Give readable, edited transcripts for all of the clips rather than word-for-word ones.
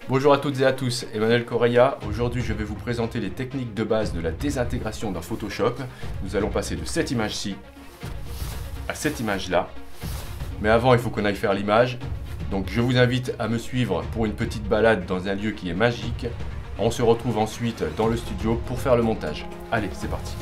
Bonjour à toutes et à tous, Emmanuel Correia. Aujourd'hui, je vais vous présenter les techniques de base de la désintégration dans Photoshop. Nous allons passer de cette image-ci à cette image-là. Mais avant, il faut qu'on aille faire l'image. Donc, je vous invite à me suivre pour une petite balade dans un lieu qui est magique. On se retrouve ensuite dans le studio pour faire le montage. Allez, c'est parti.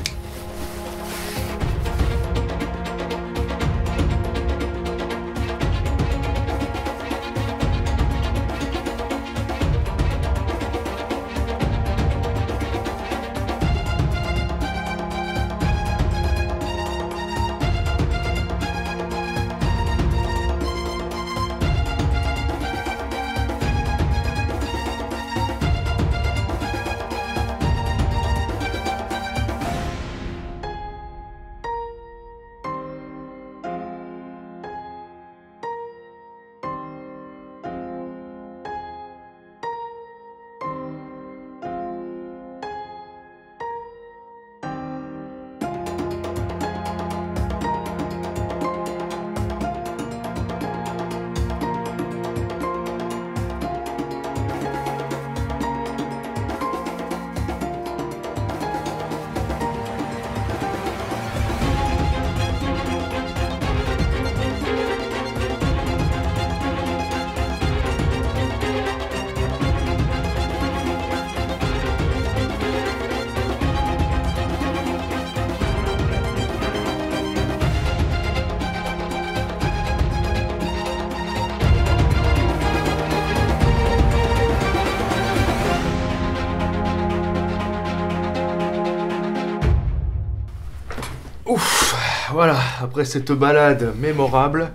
Ouf, voilà, après cette balade mémorable,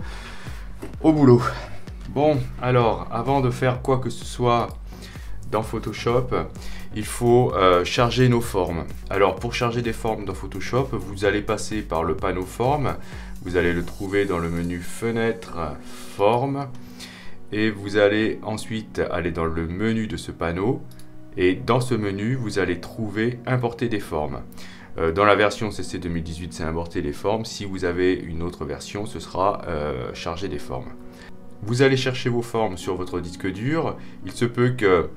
au boulot. Bon, alors, avant de faire quoi que ce soit dans Photoshop, il faut charger nos formes. Alors, pour charger des formes dans Photoshop, vous allez passer par le panneau Formes. Vous allez le trouver dans le menu Fenêtre, Formes. Et vous allez ensuite aller dans le menu de ce panneau. Et dans ce menu, vous allez trouver Importer des formes. Dans la version CC 2018, c'est importer les formes. Si vous avez une autre version, ce sera charger des formes. Vous allez chercher vos formes sur votre disque dur. Il se peut que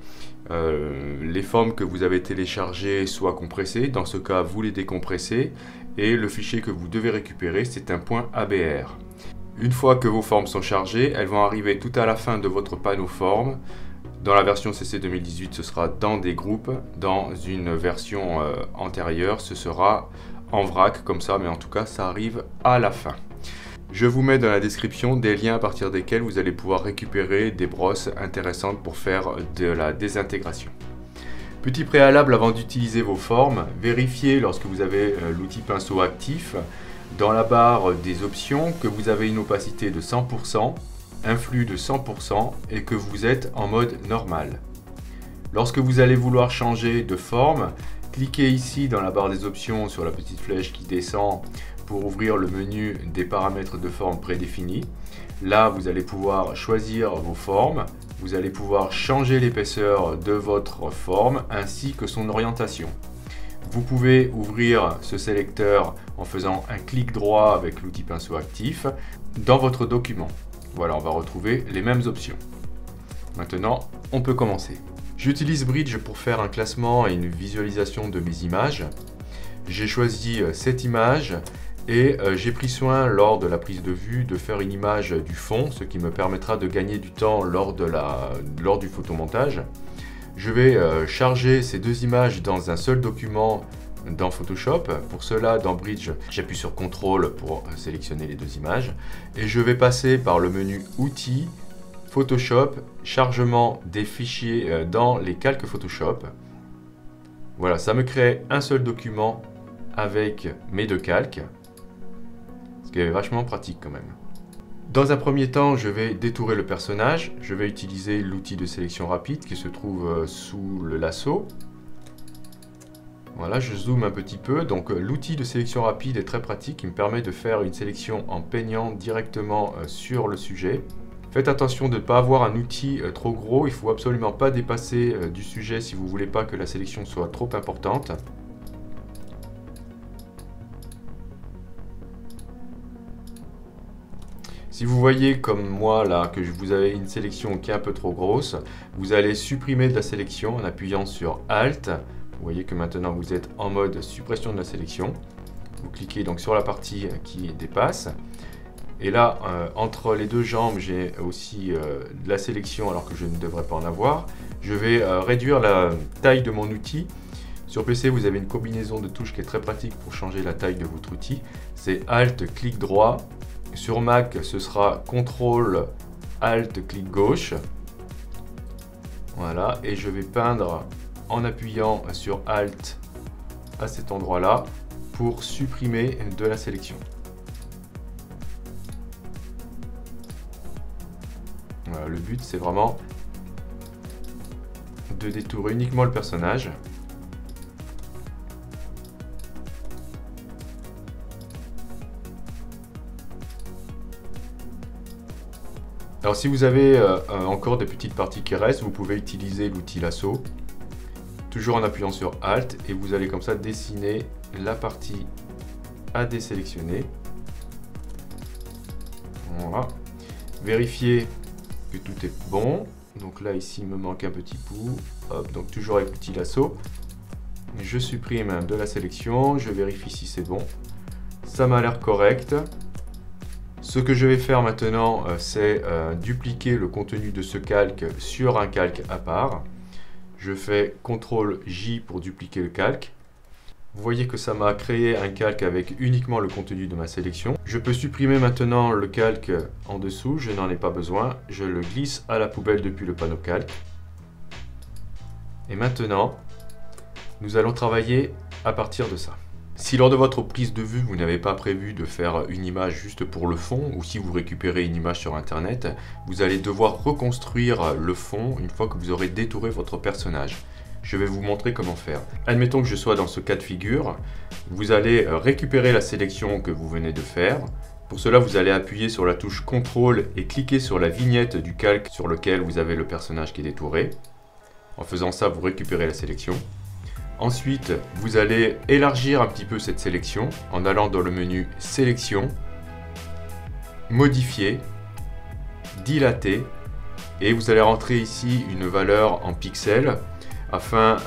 les formes que vous avez téléchargées soient compressées. Dans ce cas, vous les décompressez. Et le fichier que vous devez récupérer, c'est un .abr. Une fois que vos formes sont chargées, elles vont arriver tout à la fin de votre panneau formes. Dans la version CC 2018, ce sera dans des groupes. Dans une version antérieure, ce sera en vrac comme ça, mais en tout cas, ça arrive à la fin. Je vous mets dans la description des liens à partir desquels vous allez pouvoir récupérer des brosses intéressantes pour faire de la désintégration. Petit préalable avant d'utiliser vos formes, vérifiez lorsque vous avez l'outil pinceau actif, dans la barre des options, que vous avez une opacité de 100%, un flux de 100% et que vous êtes en mode normal. Lorsque vous allez vouloir changer de forme, cliquez ici dans la barre des options sur la petite flèche qui descend pour ouvrir le menu des paramètres de forme prédéfinis. Là, vous allez pouvoir choisir vos formes, vous allez pouvoir changer l'épaisseur de votre forme ainsi que son orientation. Vous pouvez ouvrir ce sélecteur en faisant un clic droit avec l'outil pinceau actif dans votre document. Voilà, on va retrouver les mêmes options. Maintenant, on peut commencer. J'utilise Bridge pour faire un classement et une visualisation de mes images. J'ai choisi cette image et j'ai pris soin lors de la prise de vue de faire une image du fond, ce qui me permettra de gagner du temps lors du photomontage. Je vais charger ces deux images dans un seul document dans Photoshop. Pour cela, dans Bridge, j'appuie sur CTRL pour sélectionner les deux images. Et je vais passer par le menu Outils, Photoshop, Chargement des fichiers dans les calques Photoshop. Voilà, ça me crée un seul document avec mes deux calques, ce qui est vachement pratique quand même. Dans un premier temps, je vais détourer le personnage. Je vais utiliser l'outil de sélection rapide qui se trouve sous le lasso. Voilà, je zoome un petit peu. Donc l'outil de sélection rapide est très pratique. Il me permet de faire une sélection en peignant directement sur le sujet. Faites attention de ne pas avoir un outil trop gros. Il ne faut absolument pas dépasser du sujet si vous ne voulez pas que la sélection soit trop importante. Si vous voyez comme moi là que vous avez une sélection qui est un peu trop grosse, vous allez supprimer de la sélection en appuyant sur Alt. Vous voyez que maintenant vous êtes en mode suppression de la sélection. Vous cliquez donc sur la partie qui dépasse. Et là, entre les deux jambes, j'ai aussi de la sélection alors que je ne devrais pas en avoir. Je vais réduire la taille de mon outil. Sur PC, vous avez une combinaison de touches qui est très pratique pour changer la taille de votre outil. C'est Alt, clic droit. Sur Mac, ce sera CTRL, Alt, clic gauche. Voilà, et je vais peindre en appuyant sur Alt à cet endroit-là pour supprimer de la sélection. Voilà, le but, c'est vraiment de détourer uniquement le personnage. Alors si vous avez encore des petites parties qui restent, vous pouvez utiliser l'outil lasso, toujours en appuyant sur Alt, et vous allez comme ça dessiner la partie à désélectionner. Voilà. Vérifiez que tout est bon. Donc là ici il me manque un petit bout. Hop, donc toujours avec l'outil lasso. Je supprime de la sélection, je vérifie si c'est bon. Ça m'a l'air correct. Ce que je vais faire maintenant, c'est dupliquer le contenu de ce calque sur un calque à part. Je fais CTRL J pour dupliquer le calque. Vous voyez que ça m'a créé un calque avec uniquement le contenu de ma sélection. Je peux supprimer maintenant le calque en dessous, je n'en ai pas besoin. Je le glisse à la poubelle depuis le panneau calque. Et maintenant, nous allons travailler à partir de ça. Si lors de votre prise de vue, vous n'avez pas prévu de faire une image juste pour le fond, ou si vous récupérez une image sur internet, vous allez devoir reconstruire le fond une fois que vous aurez détouré votre personnage. Je vais vous montrer comment faire. Admettons que je sois dans ce cas de figure, vous allez récupérer la sélection que vous venez de faire. Pour cela, vous allez appuyer sur la touche CTRL et cliquer sur la vignette du calque sur lequel vous avez le personnage qui est détouré. En faisant ça, vous récupérez la sélection. Ensuite, vous allez élargir un petit peu cette sélection en allant dans le menu Sélection, Modifier, Dilater, et vous allez rentrer ici une valeur en pixels afin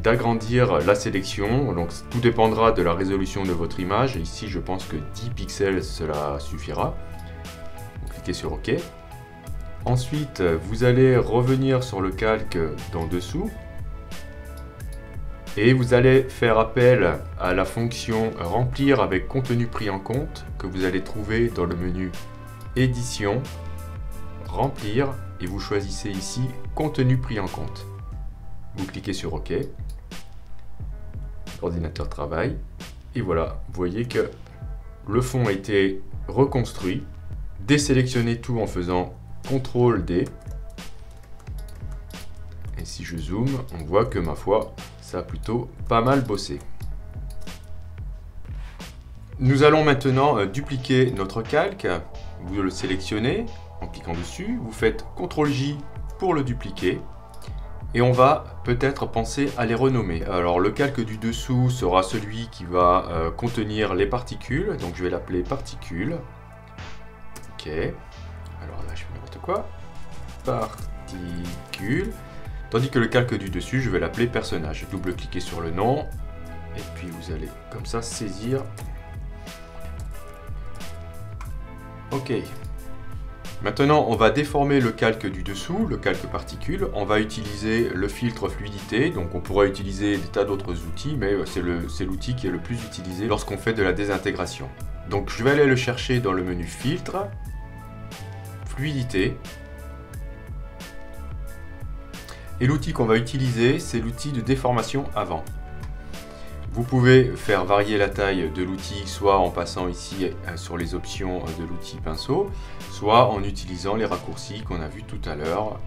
d'agrandir la sélection. Donc tout dépendra de la résolution de votre image. Ici, je pense que 10 pixels, cela suffira. Vous cliquez sur OK. Ensuite, vous allez revenir sur le calque d'en dessous. Et vous allez faire appel à la fonction remplir avec contenu pris en compte que vous allez trouver dans le menu édition, remplir, et vous choisissez ici contenu pris en compte. Vous cliquez sur OK, l'ordinateur travaille, et voilà, vous voyez que le fond a été reconstruit. Désélectionnez tout en faisant CTRL D. Et si je zoome, on voit que ma foi, ça a plutôt pas mal bossé. Nous allons maintenant dupliquer notre calque. Vous le sélectionnez en cliquant dessus. Vous faites CTRL J pour le dupliquer. Et on va peut-être penser à les renommer. Alors le calque du dessous sera celui qui va contenir les particules. Donc je vais l'appeler particules. Ok. Alors là je fais n'importe quoi. Particules. Tandis que le calque du dessus, je vais l'appeler personnage. Double-cliquez sur le nom, et puis vous allez comme ça saisir. Ok. Maintenant, on va déformer le calque du dessous, le calque particule. On va utiliser le filtre fluidité. Donc on pourra utiliser des tas d'autres outils, mais c'est l'outil qui est le plus utilisé lorsqu'on fait de la désintégration. Donc je vais aller le chercher dans le menu filtre, fluidité. Et l'outil qu'on va utiliser, c'est l'outil de déformation avant. Vous pouvez faire varier la taille de l'outil, soit en passant ici sur les options de l'outil pinceau, soit en utilisant les raccourcis qu'on a vus tout à l'heure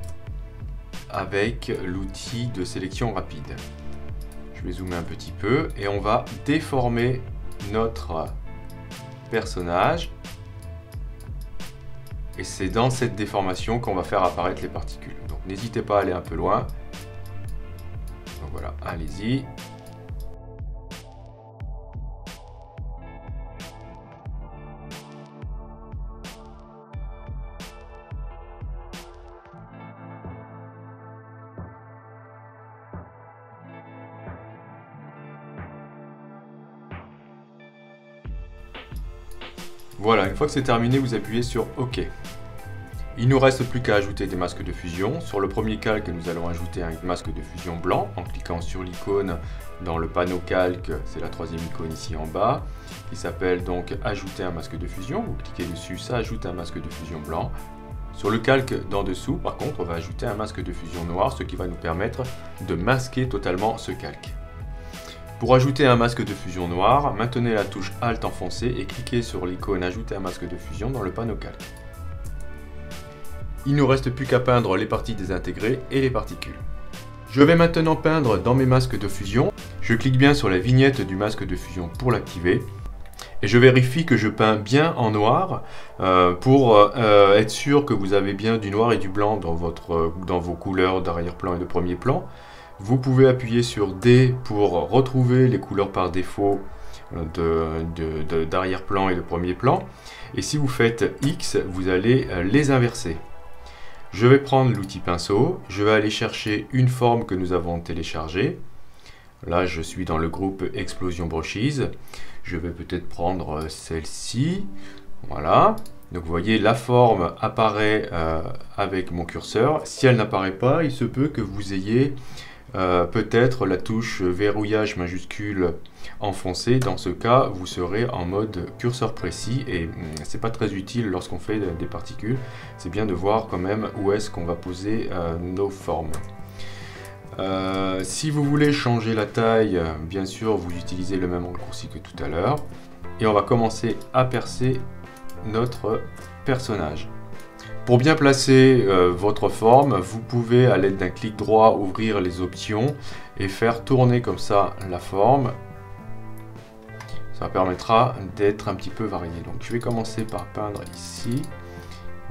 avec l'outil de sélection rapide. Je vais zoomer un petit peu et on va déformer notre personnage. Et c'est dans cette déformation qu'on va faire apparaître les particules. Donc n'hésitez pas à aller un peu loin. Donc voilà, allez-y. Voilà, une fois que c'est terminé, vous appuyez sur OK. Il ne nous reste plus qu'à ajouter des masques de fusion. Sur le premier calque, nous allons ajouter un masque de fusion blanc en cliquant sur l'icône dans le panneau calque, c'est la troisième icône ici en bas, qui s'appelle donc ajouter un masque de fusion. Vous cliquez dessus, ça ajoute un masque de fusion blanc. Sur le calque d'en dessous, par contre, on va ajouter un masque de fusion noir, ce qui va nous permettre de masquer totalement ce calque. Pour ajouter un masque de fusion noir, maintenez la touche Alt enfoncée et cliquez sur l'icône ajouter un masque de fusion dans le panneau calque. Il ne nous reste plus qu'à peindre les parties désintégrées et les particules. Je vais maintenant peindre dans mes masques de fusion. Je clique bien sur la vignette du masque de fusion pour l'activer. Et je vérifie que je peins bien en noir pour être sûr que vous avez bien du noir et du blanc dans vos couleurs d'arrière-plan et de premier plan. Vous pouvez appuyer sur D pour retrouver les couleurs par défaut d'arrière-plan et de premier plan. Et si vous faites X, vous allez les inverser. Je vais prendre l'outil pinceau, je vais aller chercher une forme que nous avons téléchargée. Là, je suis dans le groupe Explosion Brushes. Je vais peut-être prendre celle-ci. Voilà. Donc vous voyez, la forme apparaît avec mon curseur. Si elle n'apparaît pas, il se peut que vous ayez peut-être la touche verrouillage majuscule enfoncée. Dans ce cas, vous serez en mode curseur précis et c'est pas très utile lorsqu'on fait des particules. C'est bien de voir quand même où est-ce qu'on va poser nos formes. Si vous voulez changer la taille, bien sûr, vous utilisez le même raccourci que tout à l'heure. Et on va commencer à percer notre personnage. Pour bien placer votre forme, vous pouvez, à l'aide d'un clic droit, ouvrir les options et faire tourner comme ça la forme. Ça permettra d'être un petit peu varié. Donc je vais commencer par peindre ici.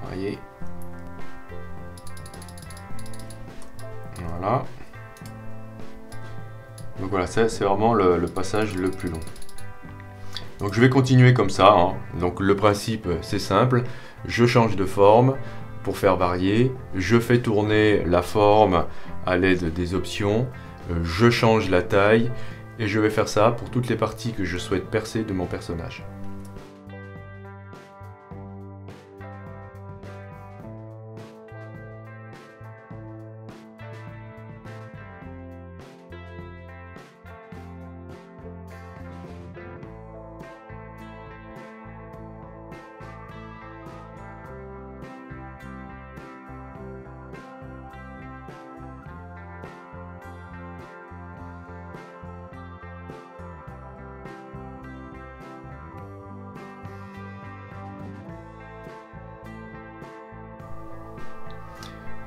Vous voyez. Voilà. Donc voilà, ça c'est vraiment le passage le plus long. Donc je vais continuer comme ça, hein. Donc le principe c'est simple, je change de forme pour faire varier, je fais tourner la forme à l'aide des options, je change la taille et je vais faire ça pour toutes les parties que je souhaite percer de mon personnage.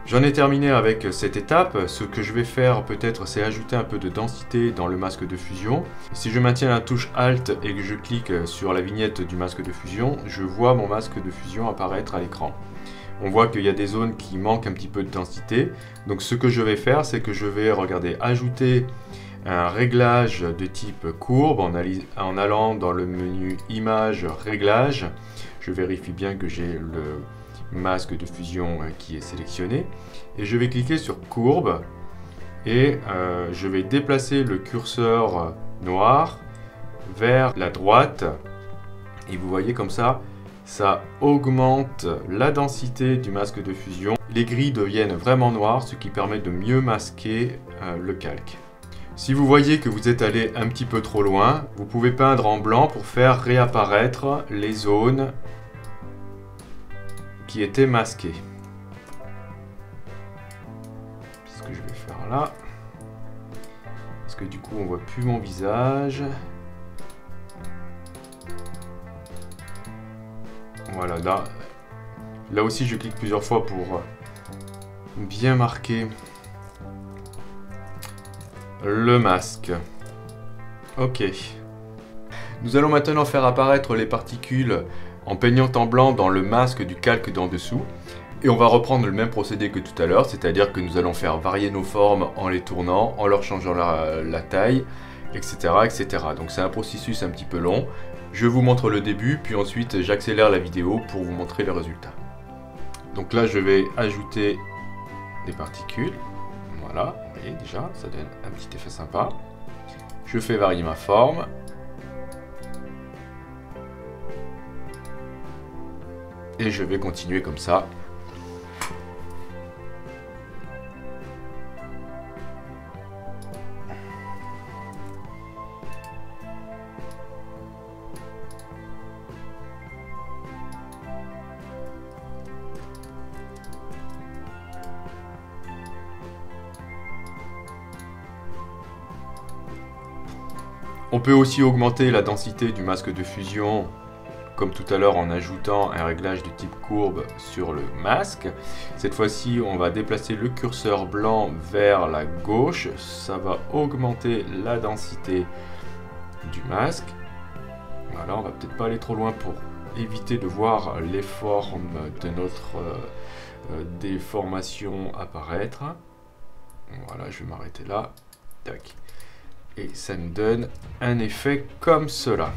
J'en ai terminé avec cette étape. Ce que je vais faire peut-être, c'est ajouter un peu de densité dans le masque de fusion. Si je maintiens la touche Alt et que je clique sur la vignette du masque de fusion, je vois mon masque de fusion apparaître à l'écran. On voit qu'il y a des zones qui manquent un petit peu de densité. Donc ce que je vais faire, c'est que je vais ajouter un réglage de type courbe en allant dans le menu Images, Réglages. Je vérifie bien que j'ai le masque de fusion qui est sélectionné et je vais cliquer sur courbe et je vais déplacer le curseur noir vers la droite et vous voyez comme ça augmente la densité du masque de fusion. Les grilles deviennent vraiment noires, ce qui permet de mieux masquer le calque. Si vous voyez que vous êtes allé un petit peu trop loin, vous pouvez peindre en blanc pour faire réapparaître les zones qui était masqué. C'est ce que je vais faire là. Parce que du coup on voit plus mon visage. Voilà, là aussi je clique plusieurs fois pour bien marquer le masque. Ok. Nous allons maintenant faire apparaître les particules en peignant en blanc dans le masque du calque d'en dessous. Et on va reprendre le même procédé que tout à l'heure, c'est-à-dire que nous allons faire varier nos formes en les tournant, en leur changeant la taille, etc., etc. Donc c'est un processus un petit peu long. Je vous montre le début, puis ensuite j'accélère la vidéo pour vous montrer le résultat. Donc là je vais ajouter des particules. Voilà, vous voyez déjà, ça donne un petit effet sympa. Je fais varier ma forme. Et je vais continuer comme ça. On peut aussi augmenter la densité du masque de fusion, comme tout à l'heure en ajoutant un réglage de type courbe sur le masque. Cette fois-ci, on va déplacer le curseur blanc vers la gauche. Ça va augmenter la densité du masque. Voilà, on va peut-être pas aller trop loin pour éviter de voir les formes de notre déformation apparaître. Voilà, je vais m'arrêter là. Tac. Et ça me donne un effet comme cela.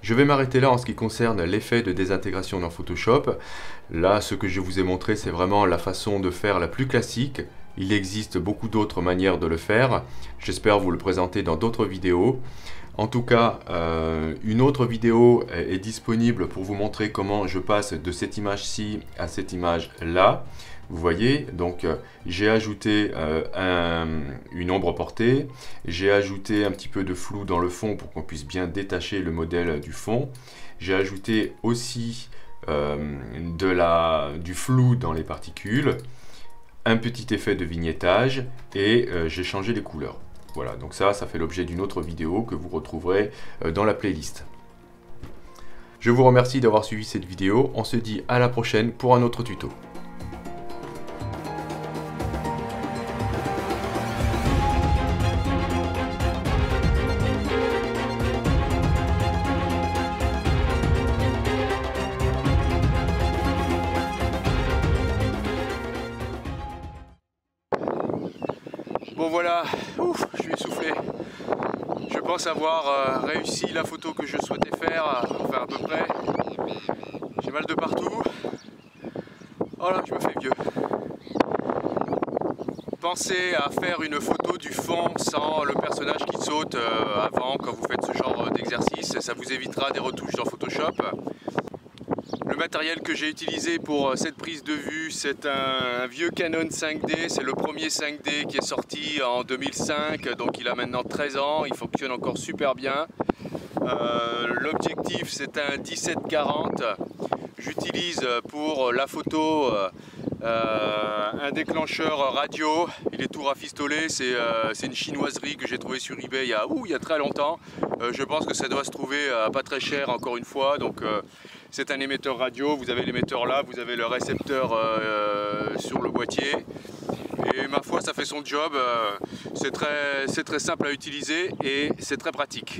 Je vais m'arrêter là en ce qui concerne l'effet de désintégration dans Photoshop. Là, ce que je vous ai montré, c'est vraiment la façon de faire la plus classique. Il existe beaucoup d'autres manières de le faire. J'espère vous le présenter dans d'autres vidéos. En tout cas, une autre vidéo est disponible pour vous montrer comment je passe de cette image-ci à cette image-là. Vous voyez, donc j'ai ajouté une ombre portée, j'ai ajouté un petit peu de flou dans le fond pour qu'on puisse bien détacher le modèle du fond. J'ai ajouté aussi du flou dans les particules, un petit effet de vignettage et j'ai changé les couleurs. Voilà, donc ça fait l'objet d'une autre vidéo que vous retrouverez dans la playlist. Je vous remercie d'avoir suivi cette vidéo. On se dit à la prochaine pour un autre tuto. Bon voilà, ouf, je suis essoufflé. Je pense avoir réussi la photo que je souhaitais faire, enfin à peu près. J'ai mal de partout. Oh là, je me fais vieux. Pensez à faire une photo du fond sans le personnage qui saute avant quand vous faites ce genre d'exercice. Ça vous évitera des retouches dans Photoshop. Le matériel que j'ai utilisé pour cette prise de vue, c'est un vieux Canon 5D, c'est le premier 5D qui est sorti en 2005, donc il a maintenant 13 ans, il fonctionne encore super bien. L'objectif c'est un 17-40, j'utilise pour la photo un déclencheur radio, il est tout rafistolé, c'est une chinoiserie que j'ai trouvé sur eBay il y a très longtemps. Je pense que ça doit se trouver pas très cher encore une fois, donc c'est un émetteur radio, vous avez l'émetteur là, vous avez le récepteur sur le boîtier. Et ma foi, ça fait son job, c'est très simple à utiliser et c'est très pratique.